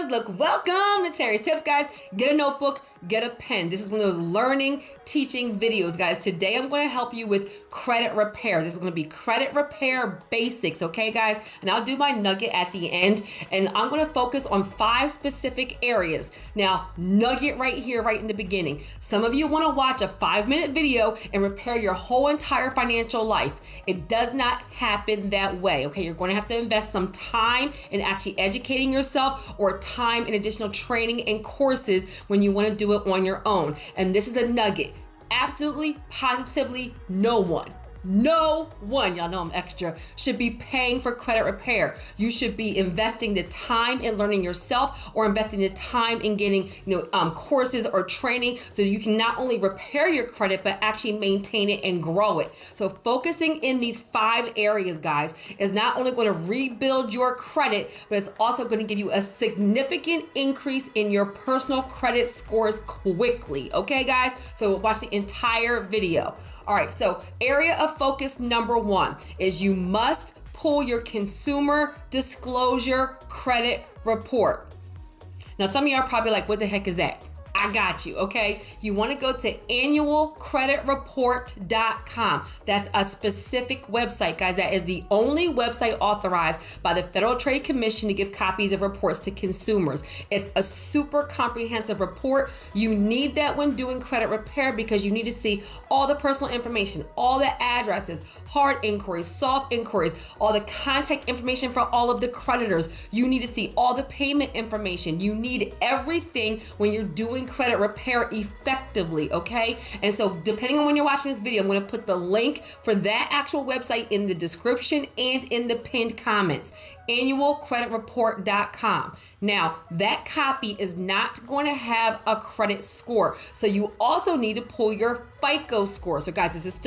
Look, welcome to Terry's Tips, guys. Get a notebook, get a pen. This is one of those learning, teaching videos, guys. Today, I'm going to help you with credit repair. This is going to be credit repair basics, okay, guys? And I'll do my nugget at the end, and I'm going to focus on 5 specific areas. Now, nugget right here, right in the beginning. Some of you want to watch a 5-minute video and repair your whole entire financial life. It does not happen that way, okay? You're going to have to invest some time in actually educating yourself or time in additional training and courses when you want to do it on your own. And this is a nugget. Absolutely, positively, no one, y'all know I'm extra, should be paying for credit repair. You should be investing the time in learning yourself or investing the time in getting courses or training so you can not only repair your credit but actually maintain it and grow it. So focusing in these 5 areas, guys, is not only going to rebuild your credit, but it's also going to give you a significant increase in your personal credit scores quickly. Okay, guys? So watch the entire video. All right, so area of focus number 1 is you must pull your consumer disclosure credit report. Now, some of you are probably like, what the heck is that? I got you, okay? You want to go to annualcreditreport.com. That's a specific website, guys. That is the only website authorized by the Federal Trade Commission to give copies of reports to consumers. It's a super comprehensive report. You need that when doing credit repair because you need to see all the personal information, all the addresses, hard inquiries, soft inquiries, all the contact information for all of the creditors. You need to see all the payment information. You need everything when you're doing credit repair effectively, okay? And so depending on when you're watching this video, I'm going to put the link for that actual website in the description and in the pinned comments. Annualcreditreport.com. Now, that copy is not going to have a credit score. So you also need to pull your FICO score. So guys, this is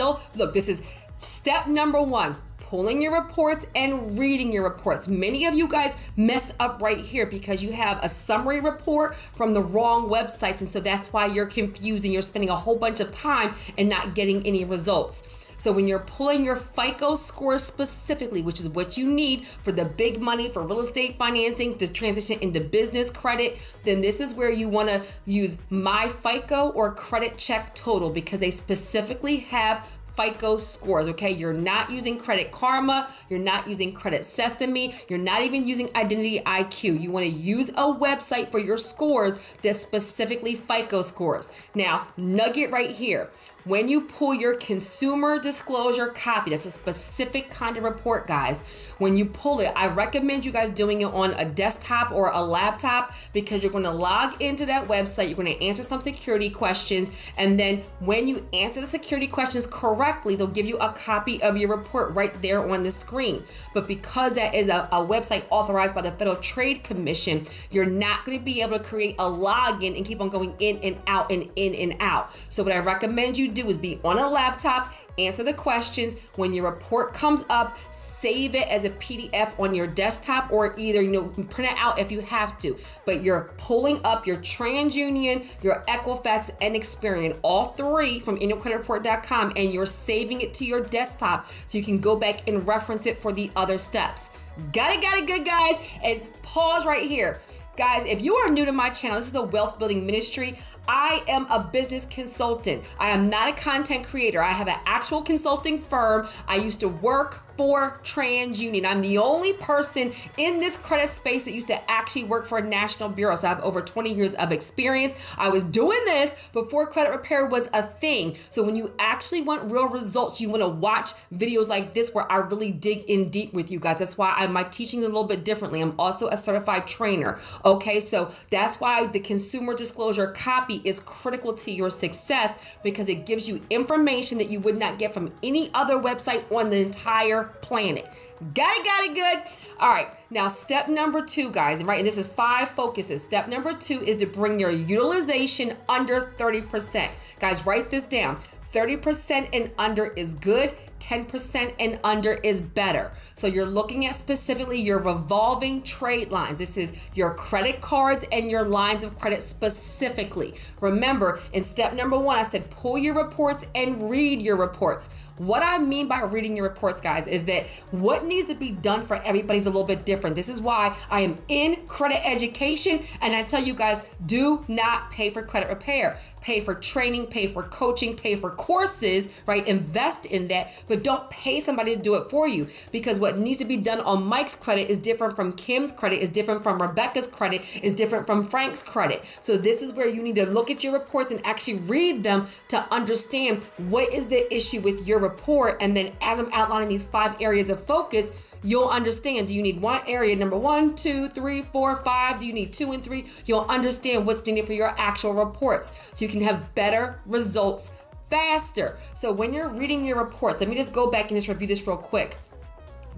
step number 1. Pulling your reports and reading your reports. Many of you guys mess up right here because you have a summary report from the wrong websites, and so that's why you're confused and you're spending a whole bunch of time and not getting any results. So when you're pulling your FICO score specifically, which is what you need for the big money for real estate financing to transition into business credit, then this is where you want to use My FICO or Credit Check Total because they specifically have FICO scores, okay? You're not using Credit Karma, you're not using Credit Sesame, you're not even using Identity IQ. You want to use a website for your scores that's specifically FICO scores. Now, nugget right here. When you pull your consumer disclosure copy, that's a specific kind of report, guys. When you pull it, I recommend you guys doing it on a desktop or a laptop because you're going to log into that website, you're going to answer some security questions, and then when you answer the security questions correctly, they'll give you a copy of your report right there on the screen. But because that is a website authorized by the Federal Trade Commission, you're not going to be able to create a login and keep on going in and out and in and out. So what I recommend you do is be on a laptop, answer the questions. When your report comes up, save it as a PDF on your desktop or either print it out if you have to. But you're pulling up your TransUnion, your Equifax and Experian, all 3 from annualcreditreport.com, and you're saving it to your desktop so you can go back and reference it for the other steps. Got it good, guys. And pause right here. Guys, if you are new to my channel, this is the Wealth Building Ministry. I am a business consultant. I am not a content creator. I have an actual consulting firm. I used to work for TransUnion. I'm the only person in this credit space that used to actually work for a national bureau. So I have over 20 years of experience. I was doing this before credit repair was a thing. So when you actually want real results, you want to watch videos like this where I really dig in deep with you guys. That's why my teaching is a little bit differently. I'm also a certified trainer. Okay, so that's why the consumer disclosure copy is critical to your success because it gives you information that you would not get from any other website on the entire planet. Got it good. All right, now step number 2, guys, right? And this is 5 focuses. Step number 2 is to bring your utilization under 30%. Guys, write this down. 30% and under is good. 10% and under is better. So you're looking at specifically your revolving trade lines. This is your credit cards and your lines of credit specifically. Remember, in step number 1, I said pull your reports and read your reports. What I mean by reading your reports, guys, is that what needs to be done for everybody's a little bit different. This is why I am in credit education, and I tell you guys, do not pay for credit repair. Pay for training, pay for coaching, pay for courses, right? Invest in that, but don't pay somebody to do it for you, because what needs to be done on Mike's credit is different from Kim's credit, is different from Rebecca's credit, is different from Frank's credit. So this is where you need to look at your reports and actually read them to understand what is the issue with your report. And then as I'm outlining these 5 areas of focus, you'll understand, do you need one area, number 1, 2, 3, 4, 5? Do you need 2 and 3? You'll understand what's needed for your actual reports so you can have better results faster. So when you're reading your reports, let me just go back and just review this real quick.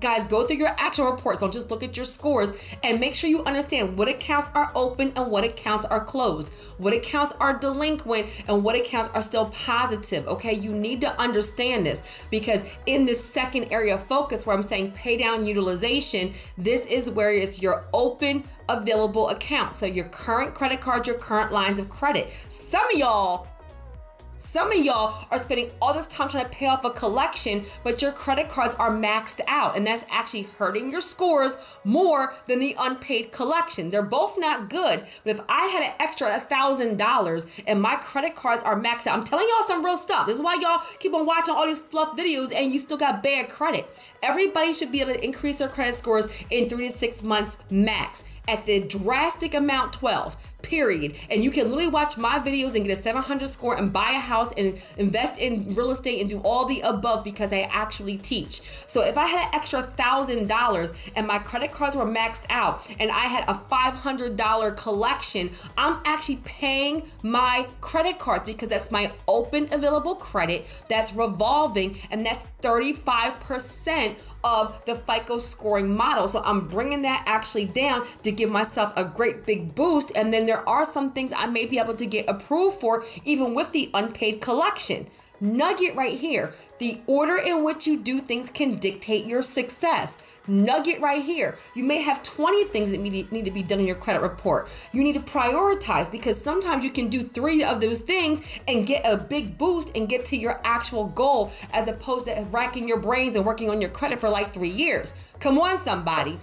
Guys, go through your actual reports. Don't just look at your scores, and make sure you understand what accounts are open and what accounts are closed, what accounts are delinquent and what accounts are still positive. Okay, you need to understand this, because in this second area of focus where I'm saying pay down utilization, this is where it's your open available accounts. So your current credit cards, your current lines of credit. Some of y'all are spending all this time trying to pay off a collection, but your credit cards are maxed out, and that's actually hurting your scores more than the unpaid collection. They're both not good, but if I had an extra $1,000 and my credit cards are maxed out, I'm telling y'all some real stuff. This is why y'all keep on watching all these fluff videos and you still got bad credit. Everybody should be able to increase their credit scores in 3 to 6 months max. At the drastic amount 12, period. And you can literally watch my videos and get a 700 score and buy a house and invest in real estate and do all the above, because I actually teach. So if I had an extra $1,000 and my credit cards were maxed out and I had a $500 collection, I'm actually paying my credit cards, because that's my open available credit that's revolving, and that's 35% of the FICO scoring model. So I'm bringing that actually down to give myself a great big boost. And then there are some things I may be able to get approved for even with the unpaid collection. Nugget right here. The order in which you do things can dictate your success. Nugget right here. You may have 20 things that need to be done in your credit report. You need to prioritize, because sometimes you can do 3 of those things and get a big boost and get to your actual goal, as opposed to racking your brains and working on your credit for like 3 years. Come on, somebody.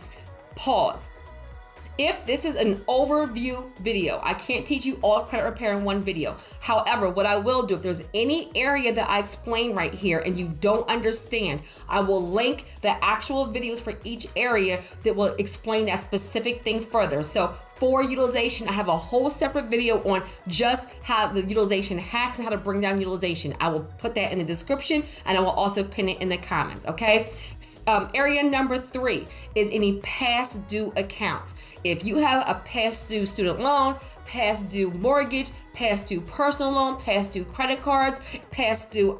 Pause. If this is an overview video, I can't teach you all credit repair in one video. However, what I will do, if there's any area that I explain right here and you don't understand, I will link the actual videos for each area that will explain that specific thing further. So for utilization, I have a whole separate video on just how the utilization hacks and how to bring down utilization. I will put that in the description, and I will also pin it in the comments, okay? Area number 3 is any past due accounts. If you have a past due student loan, past due mortgage, past due personal loan, past due credit cards, past due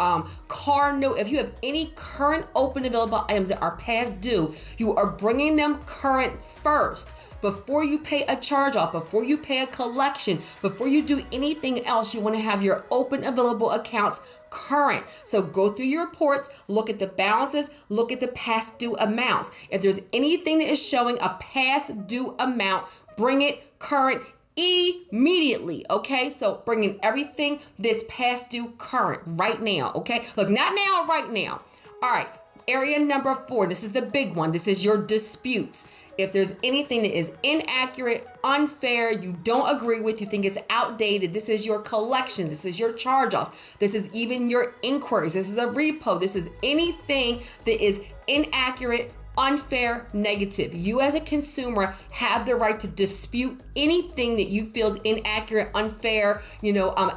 car note, if you have any current open available items that are past due, you are bringing them current first. Before you pay a charge off, before you pay a collection, before you do anything else, you want to have your open available accounts current. So go through your reports, look at the balances, look at the past due amounts. If there's anything that is showing a past due amount, bring it current immediately, okay? So bringing everything that's past due current right now, okay? Look, not now, right now. All right, area number 4, this is the big one. This is your disputes. If there's anything that is inaccurate, unfair, you don't agree with, you think it's outdated, this is your collections, this is your charge-offs, this is even your inquiries, this is a repo, this is anything that is inaccurate, unfair, negative. You as a consumer have the right to dispute anything that you feel is inaccurate, unfair,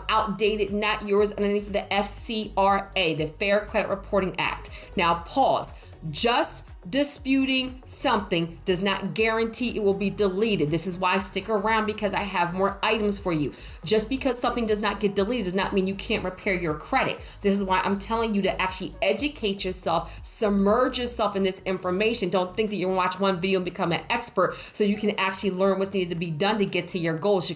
outdated, not yours, underneath the FCRA, the Fair Credit Reporting Act. Now pause. Just disputing something does not guarantee it will be deleted. This is why I stick around, because I have more items for you. Just because something does not get deleted does not mean you can't repair your credit. This is why I'm telling you to actually educate yourself, submerge yourself in this information. Don't think that you're gonna watch one video and become an expert so you can actually learn what's needed to be done to get to your goals,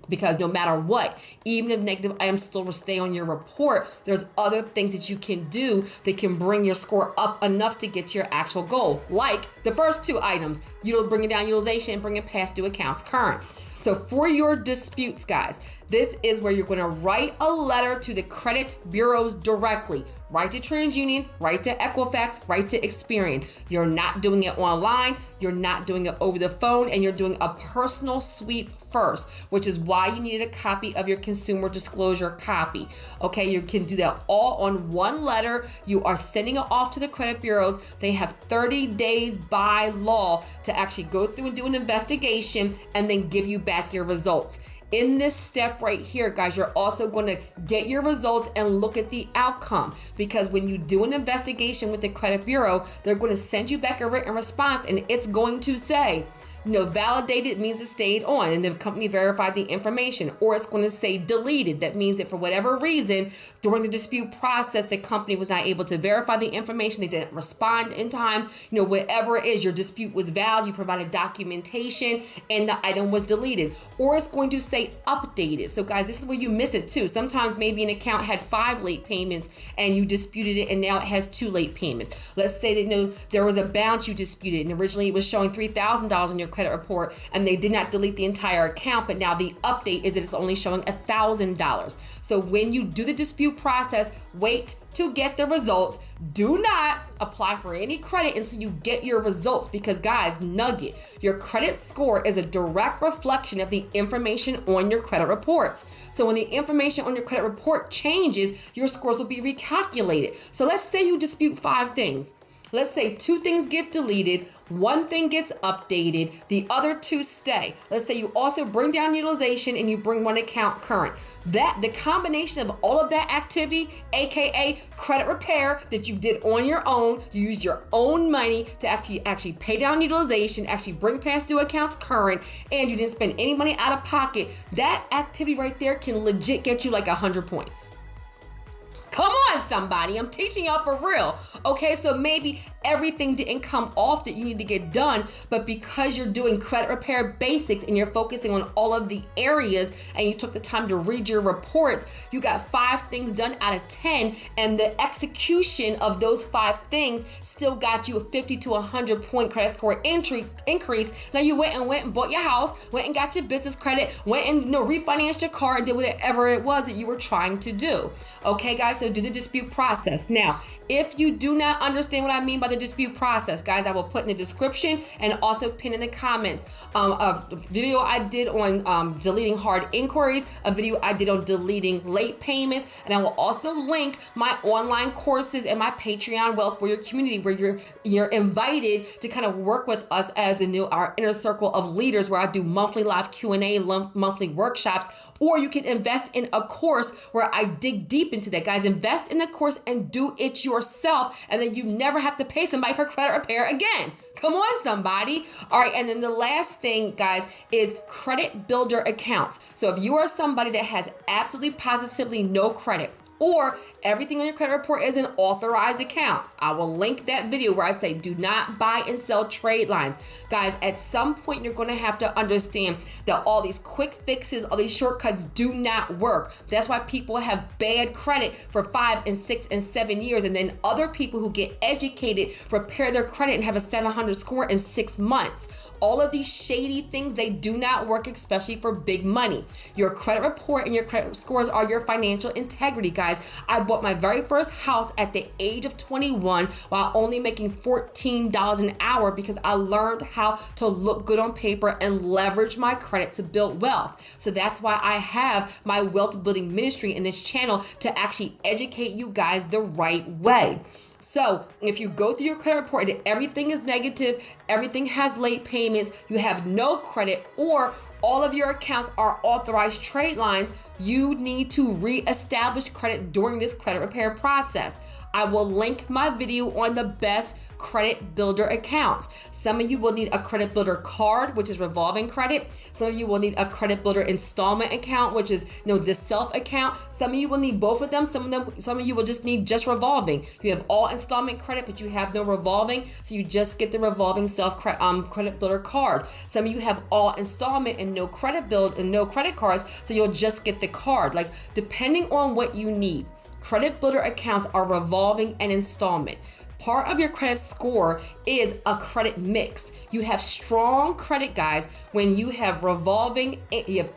because no matter what, even if negative items still stay on your report, there's other things that you can do that can bring your score up enough to get to your actual goal, like the first 2 items, bringing down utilization and bringing past due accounts current. So for your disputes, guys, this is where you're going to write a letter to the credit bureaus directly. Write to TransUnion, write to Equifax, write to Experian. You're not doing it online, you're not doing it over the phone, and you're doing a personal sweep first, which is why you needed a copy of your consumer disclosure copy. Okay, you can do that all on one letter. You are sending it off to the credit bureaus. They have 30 days by law to actually go through and do an investigation and then give you back your results. In this step right here, guys, you're also going to get your results and look at the outcome, because when you do an investigation with the credit bureau, they're going to send you back a written response, and it's going to say, validated means it stayed on and the company verified the information, or it's going to say deleted. That means that for whatever reason during the dispute process, the company was not able to verify the information. They didn't respond in time. Whatever it is, your dispute was valid, you provided documentation, and the item was deleted. Or it's going to say updated. So guys, this is where you miss it too. Sometimes maybe an account had 5 late payments and you disputed it, and now it has 2 late payments. Let's say that there was a balance you disputed, and originally it was showing $3,000 in your credit report, and they did not delete the entire account, but now the update is that it's only showing $1,000. So when you do the dispute process, wait to get the results. Do not apply for any credit until you get your results, because guys, nugget, your credit score is a direct reflection of the information on your credit reports. So when the information on your credit report changes, your scores will be recalculated. So let's say you dispute 5 things. Let's say 2 things get deleted, 1 thing gets updated, the other 2 stay. Let's say you also bring down utilization and you bring 1 account current. The combination of all of that activity, aka credit repair that you did on your own, you used your own money to actually pay down utilization, actually bring past due accounts current, and you didn't spend any money out of pocket. That activity right there can legit get you like 100 points. Come on, somebody. I'm teaching y'all for real. Okay, so maybe everything didn't come off that you need to get done, but because you're doing credit repair basics and you're focusing on all of the areas and you took the time to read your reports, you got 5 things done out of 10, and the execution of those 5 things still got you a 50 to 100 point credit score increase. Now you went and bought your house, went and got your business credit, went and refinanced your car and did whatever it was that you were trying to do. Okay, guys, so do the dispute process. Now, if you do not understand what I mean by the dispute process, guys, I will put in the description and also pin in the comments a video I did on deleting hard inquiries, a video I did on deleting late payments, and I will also link my online courses and my Patreon Wealth Warrior community, where you're invited to kind of work with us as our inner circle of leaders, where I do monthly live Q&A, monthly workshops, or you can invest in a course where I dig deep into that. Guys, invest in the course and do it yourself, and then you never have to pay somebody for credit repair again. Come on, somebody. All right, and then the last thing, guys, is credit builder accounts. So if you are somebody that has absolutely positively no credit, or everything on your credit report is an authorized account, I will link that video where I say do not buy and sell trade lines. Guys, at some point you're going to have to understand that all these quick fixes, all these shortcuts do not work. That's why people have bad credit for 5 and 6 and 7 years, and then other people who get educated repair their credit and have a 700 score in 6 months. All of these shady things, they do not work, especially for big money. Your credit report and your credit scores are your financial integrity, guys. I bought my very first house at the age of 21 while only making $14 an hour, because I learned how to look good on paper and leverage my credit to build wealth. So that's why I have my wealth building ministry in this channel, to actually educate you guys the right way. So if you go through your credit report and everything is negative, everything has late payments, you have no credit, or all of your accounts are authorized trade lines, you need to reestablish credit during this credit repair process. I will link my video on the best credit builder accounts. Some of you will need a credit builder card, which is revolving credit. Some of you will need a credit builder installment account, which is the self account. Some of you will need both of them. Some of you will just need just revolving. You have all installment credit, but you have no revolving, so you just get the revolving credit builder card. Some of you have all installment and no credit build and no credit cards, so you'll just get the card. Like, depending on what you need. Credit builder accounts are revolving and installment. Part of your credit score is a credit mix. You have strong credit, guys, when you have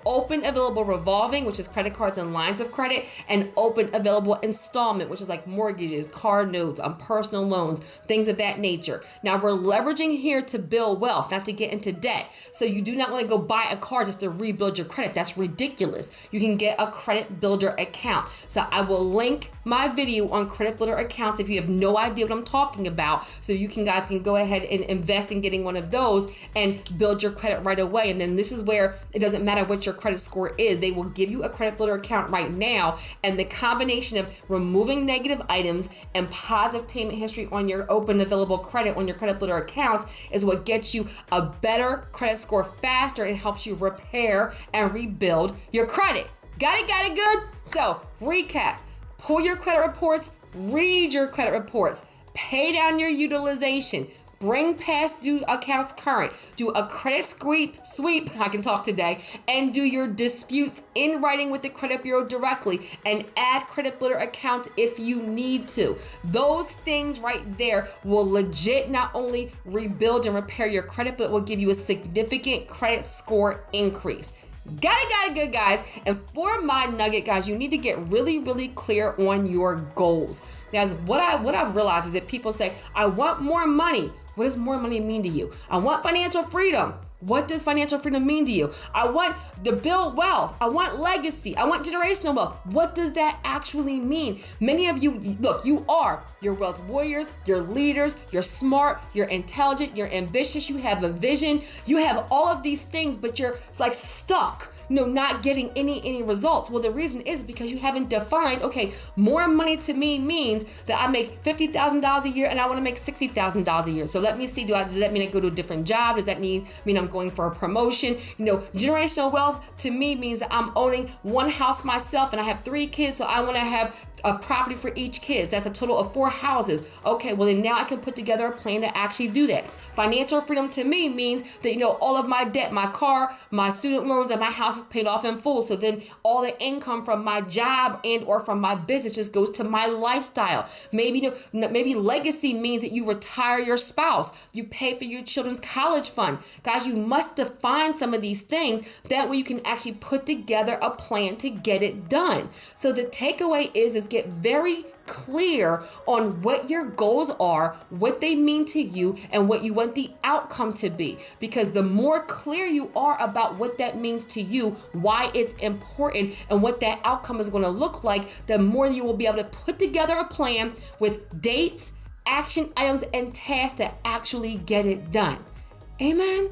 open available revolving, which is credit cards and lines of credit, and open available installment, which is like mortgages, car notes, personal loans, things of that nature. Now we're leveraging here to build wealth, not to get into debt. So you do not want to go buy a car just to rebuild your credit. That's ridiculous. You can get a credit builder account. So I will link my video on credit builder accounts if you have no idea what I'm talking about. So you guys can go ahead and invest in getting one of those and build your credit right away. And then this is where it doesn't matter what your credit score is. They will give you a credit builder account right now. And the combination of removing negative items and positive payment history on your open available credit on your credit builder accounts is what gets you a better credit score faster and helps you repair and rebuild your credit. Got it good? So recap, pull your credit reports, read your credit reports, pay down your utilization, bring past due accounts current, do a credit sweep, I can talk today, and do your disputes in writing with the credit bureau directly, and add credit builder accounts if you need to. Those things right there will legit not only rebuild and repair your credit, but will give you a significant credit score increase. Got it good, guys. And for my nugget, guys, you need to get really clear on your goals. Guys, what I've realized is that people say, I want more money. What does more money mean to you? I want financial freedom. What does financial freedom mean to you? I want to build wealth. I want legacy. I want generational wealth. What does that actually mean? Many of you, look, you're wealth warriors, you're leaders, you're smart, you're intelligent, you're ambitious, you have a vision, you have all of these things, but you're like stuck, not getting any results. Well, the reason is because you haven't defined, okay, more money to me means that I make $50,000 a year and I want to make $60,000 a year. So let me see, does that mean I go to a different job? Does that mean I'm going for a promotion? Generational wealth to me means that I'm owning one house myself and I have 3 kids, so I want to have a property for each kid. So that's a total of 4 houses. Okay, well then now I can put together a plan to actually do that. Financial freedom to me means that, all of my debt, my car, my student loans, and my house is paid off in full. So then all the income from my job and or from my business just goes to my lifestyle. Maybe legacy means that you retire your spouse. You pay for your children's college fund. Guys, you must define some of these things. That way you can actually put together a plan to get it done. So the takeaway is get very clear on what your goals are, what they mean to you, and what you want the outcome to be. Because the more clear you are about what that means to you, why it's important, and what that outcome is going to look like, the more you will be able to put together a plan with dates, action items, and tasks to actually get it done. Amen.